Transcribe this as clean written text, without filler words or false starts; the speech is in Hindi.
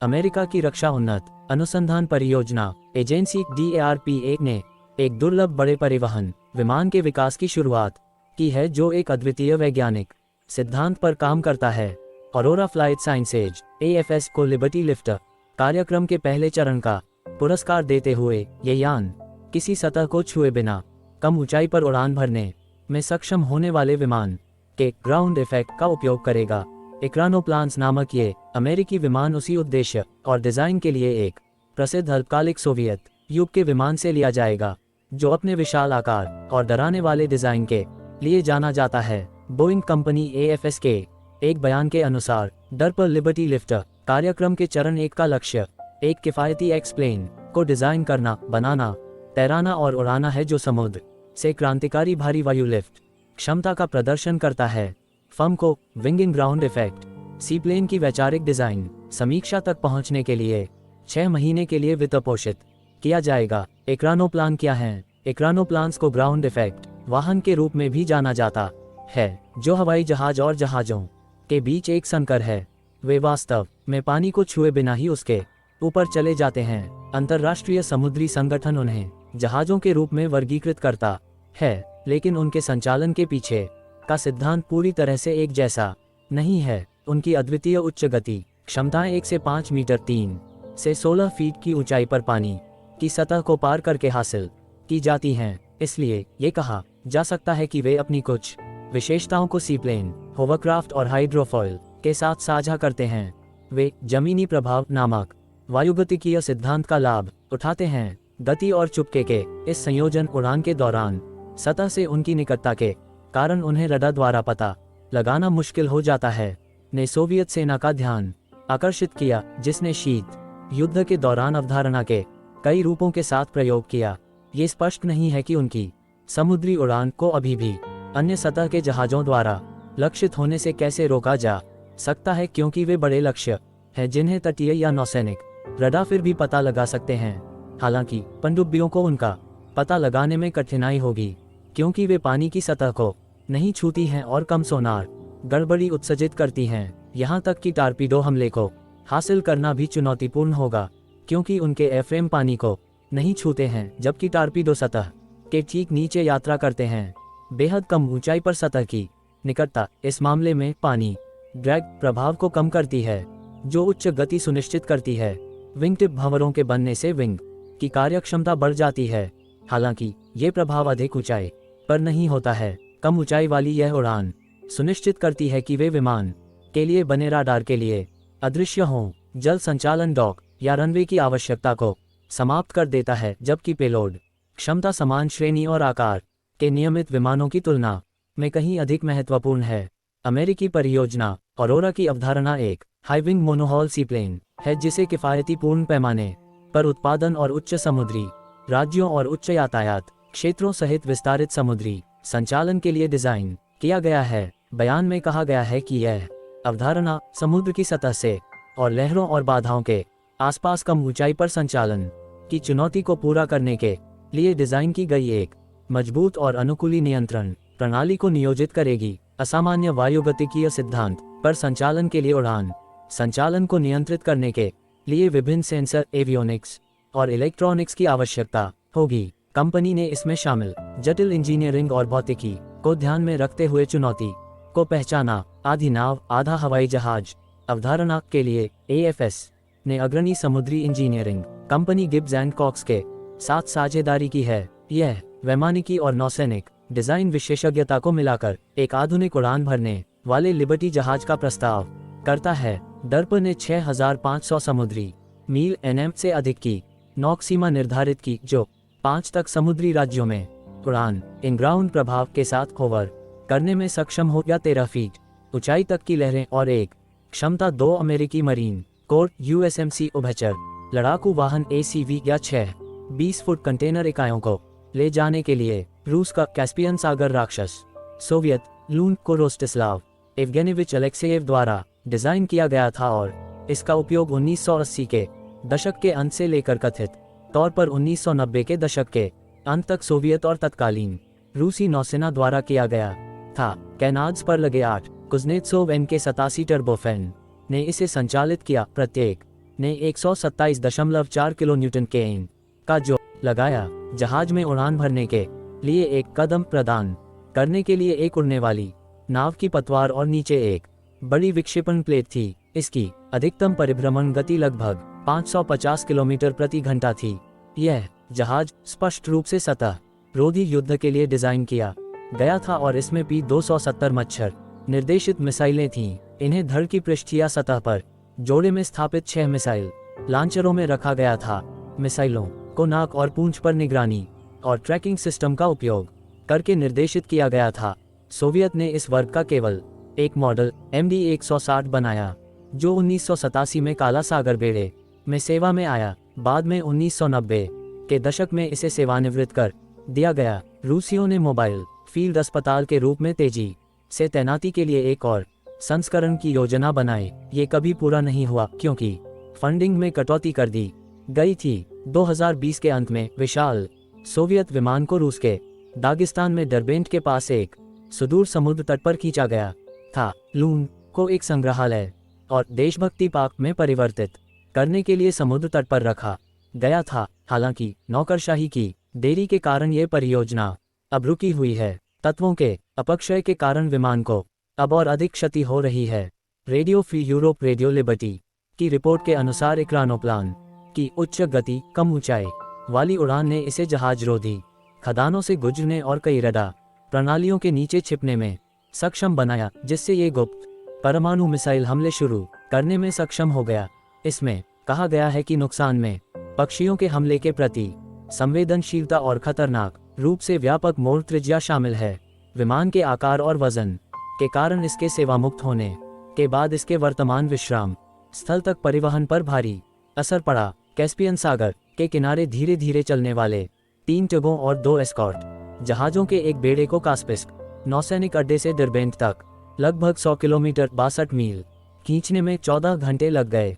अमेरिका की रक्षा उन्नत अनुसंधान परियोजना एजेंसी DARPA ने एक दुर्लभ बड़े परिवहन विमान के विकास की शुरुआत की है जो एक अद्वितीय वैज्ञानिक सिद्धांत पर काम करता है। ऑरोरा फ्लाइट साइंसेज AFS को लिबर्टी लिफ्टर कार्यक्रम के पहले चरण का पुरस्कार देते हुए ये यान किसी सतह को छुए बिना कम ऊंचाई पर उड़ान भरने में सक्षम होने वाले विमान के ग्राउंड इफेक्ट का उपयोग करेगा। इक्रानोप्लान्स नामक ये अमेरिकी विमान उसी उद्देश्य और डिजाइन के लिए एक प्रसिद्ध अल्पकालिक सोवियत युग के विमान से लिया जाएगा जो अपने विशाल आकार और डराने वाले डिजाइन के लिए जाना जाता है। बोइंग कंपनी AFS के एक बयान के अनुसार डर पर लिबर्टी लिफ्टर कार्यक्रम के चरण 1 का लक्ष्य एक किफायती एक्सप्लेन को डिजाइन करना, बनाना, तैराना और उड़ाना है जो समुद्र से क्रांतिकारी भारी वायु लिफ्ट क्षमता का प्रदर्शन करता है। फर्म को विंगिंग ग्राउंड इफेक्ट सीप्लेन की वैचारिक डिजाइन समीक्षा तक पहुंचने के लिए 6 महीने के लिए वित्तपोषित किया जाएगा। इक्रानोप्लान क्या हैं? इक्रानोप्लान्स को ग्राउंड इफेक्ट वाहन के रूप में भी जाना जाता है जो हवाई जहाज और जहाजों के बीच एक संकर है। वे वास्तव में पानी को छुए बिना ही उसके ऊपर चले जाते हैं। अंतर्राष्ट्रीय समुद्री संगठन उन्हें जहाजों के रूप में वर्गीकृत करता है, लेकिन उनके संचालन के पीछे का सिद्धांत पूरी तरह से एक जैसा नहीं है। उनकी अद्वितीय उच्च गति क्षमताएं 1 से 5 मीटर 3 से 16 फीट की ऊंचाई पर पानी की सतह को पार करके हासिल की जाती हैं। इसलिए ये कहा जा सकता है कि वे अपनी कुछ विशेषताओं को सीप्लेन, होवरक्राफ्ट और हाइड्रोफॉइल के साथ साझा करते हैं। वे जमीनी प्रभाव नामक वायुगतिकीय सिद्धांत का लाभ उठाते हैं। गति और चुपके के इस संयोजन उड़ान के दौरान सतह से उनकी निकटता के कारण उन्हें रडार द्वारा पता लगाना मुश्किल हो जाता है, ने सोवियत सेना का ध्यान आकर्षित किया जिसने शीत युद्ध के दौरान अवधारणा के कई रूपों के साथ प्रयोग किया। ये स्पष्ट नहीं है कि उनकी समुद्री उड़ान को अभी भी अन्य सतह के जहाजों द्वारा लक्षित होने से कैसे रोका जा सकता है, क्योंकि वे बड़े लक्ष्य हैं जिन्हें तटीय या नौसैनिक रडार फिर भी पता लगा सकते हैं। हालांकि पनडुब्बियों को उनका पता लगाने में कठिनाई होगी क्योंकि वे पानी की सतह को नहीं छूती हैं और कम सोनार गड़बड़ी उत्सर्जित करती हैं। यहाँ तक कि टारपीडो हमले को हासिल करना भी चुनौतीपूर्ण होगा क्योंकि उनके एयरफ्रेम पानी को नहीं छूते हैं, जबकि टारपीडो सतह के ठीक नीचे यात्रा करते हैं। बेहद कम ऊंचाई पर सतह की निकटता इस मामले में पानी ड्रैग प्रभाव को कम करती है जो उच्च गति सुनिश्चित करती है। विंग टिप भंवरों के बनने से विंग की कार्यक्षमता बढ़ जाती है। हालांकि ये प्रभाव अधिक ऊंचाई पर नहीं होता है। कम ऊंचाई वाली यह उड़ान सुनिश्चित करती है कि वे विमान के लिए बने रडार के लिए अदृश्य हों। जल संचालन डॉक या रनवे की आवश्यकता को समाप्त कर देता है, जबकि पेलोड क्षमता समान श्रेणी और आकार के नियमित विमानों की तुलना में कहीं अधिक महत्वपूर्ण है। अमेरिकी परियोजना ऑरोरा की अवधारणा एक हाईविंग मोनोहॉल सीप्लेन है जिसे किफायती पूर्ण पैमाने पर उत्पादन और उच्च समुद्री राज्यों और उच्च यातायात क्षेत्रों सहित विस्तारित समुद्री संचालन के लिए डिजाइन किया गया है। बयान में कहा गया है कि यह अवधारणा समुद्र की सतह से और लहरों और बाधाओं के आसपास कम ऊंचाई पर संचालन की चुनौती को पूरा करने के लिए डिजाइन की गई एक मजबूत और अनुकूली नियंत्रण प्रणाली को नियोजित करेगी। असामान्य वायुगतिकीय सिद्धांत पर संचालन के लिए उड़ान संचालन को नियंत्रित करने के लिए विभिन्न सेंसर, एवियोनिक्स और इलेक्ट्रॉनिक्स की आवश्यकता होगी। कंपनी ने इसमें शामिल जटिल इंजीनियरिंग और भौतिकी को ध्यान में रखते हुए चुनौती को पहचाना। आधी नाव आधा हवाई जहाज अवधारणा के लिए AFS ने अग्रणी समुद्री engineering company Gibbs and Cox के साथ साझेदारी की है। यह वैमानिकी और नौसैनिक डिजाइन विशेषज्ञता को मिलाकर एक आधुनिक उड़ान भरने वाले लिबर्टी जहाज का प्रस्ताव करता है। डर्प ने 6500 समुद्री मील NM से अधिक की नौक सीमा निर्धारित की जो 5 तक समुद्री राज्यों में उड़ान इन ग्राउंड प्रभाव के साथ होवर करने में सक्षम हो या 13 फीट ऊंचाई तक की लहरें और एक क्षमता 2 अमेरिकी मरीन कोर USMC उभयचर लड़ाकू वाहन ACV या 6 20 फुट कंटेनर इकाइयों को ले जाने के लिए। रूस का कैस्पियन सागर राक्षस सोवियत लून को रोस्टिस्लाव एवगेनिविच अलेक्सेयेव द्वारा डिजाइन किया गया था और इसका उपयोग 1980 के दशक के अंत से लेकर कथित तौर पर 1990 के दशक के अंत तक सोवियत और तत्कालीन रूसी नौसेना द्वारा किया गया था। कैनाड्स पर लगे 8 कुज़नेत्सोव MK-87 टर्बोफैन ने इसे संचालित किया। प्रत्येक ने 127.4 किलो न्यूटन के इन का जो लगाया। जहाज में उड़ान भरने के लिए एक कदम प्रदान करने के लिए एक उड़ने वाली नाव की पतवार और नीचे एक बड़ी विक्षेपण प्लेट थी। इसकी अधिकतम परिभ्रमण गति लगभग 550 किलोमीटर प्रति घंटा थी। यह जहाज स्पष्ट रूप से सतह रोधी युद्ध के लिए डिजाइन किया गया था और इसमें P-270 मच्छर निर्देशित मिसाइलें थीं। इन्हें धड़ की पृष्ठ या सतह पर जोड़े में स्थापित 6 मिसाइल लॉन्चरों में रखा गया था। मिसाइलों को नाक और पूंछ पर निगरानी और ट्रैकिंग सिस्टम का उपयोग करके निर्देशित किया गया था। सोवियत ने इस वर्ग का केवल एक मॉडल MD-160 बनाया, जो 1987 में काला सागर बेड़े में सेवा में आया। बाद में 1990 के दशक में इसे सेवानिवृत्त कर दिया गया। रूसियों ने मोबाइल फील्ड अस्पताल के रूप में तेजी से तैनाती के लिए एक और संस्करण की योजना बनाई। ये कभी पूरा नहीं हुआ क्योंकि फंडिंग में कटौती कर दी गई थी। 2020 के अंत में विशाल सोवियत विमान को रूस के दागिस्तान में डरबेंट के पास एक सुदूर समुद्र तट पर खींचा गया था। लून को एक संग्रहालय और देशभक्ति पार्क में परिवर्तित करने के लिए समुद्र तट पर रखा गया था। हालांकि नौकरशाही की देरी के कारण यह परियोजना अब रुकी हुई है। तत्वों के अपक्षय के कारण विमान को अब और अधिक क्षति हो रही है। Radio free Europe radio liberty की रिपोर्ट के अनुसार इक्रानोप्लान की उच्च गति, कम ऊंचाई वाली उड़ान ने इसे जहाज रोधी खदानों से गुजरने और कई रडार प्रणालियों के नीचे छिपने में सक्षम बनाया, जिससे ये गुप्त परमाणु मिसाइल हमले शुरू करने में सक्षम हो गया। इसमें कहा गया है कि नुकसान में पक्षियों के हमले के प्रति संवेदनशीलता और खतरनाक रूप से व्यापक मोड़ त्रिज्या शामिल है। विमान के आकार और वजन के कारण इसके सेवामुक्त होने के बाद इसके वर्तमान विश्राम स्थल तक परिवहन पर भारी असर पड़ा। कैस्पियन सागर के किनारे धीरे धीरे चलने वाले 3 टगों और 2 एस्कॉर्ट जहाजों के एक बेड़े को कास्पिस्क नौसैनिक अड्डे से डरबेंट तक लगभग 100 किलोमीटर 62 मील खींचने में 14 घंटे लग गए।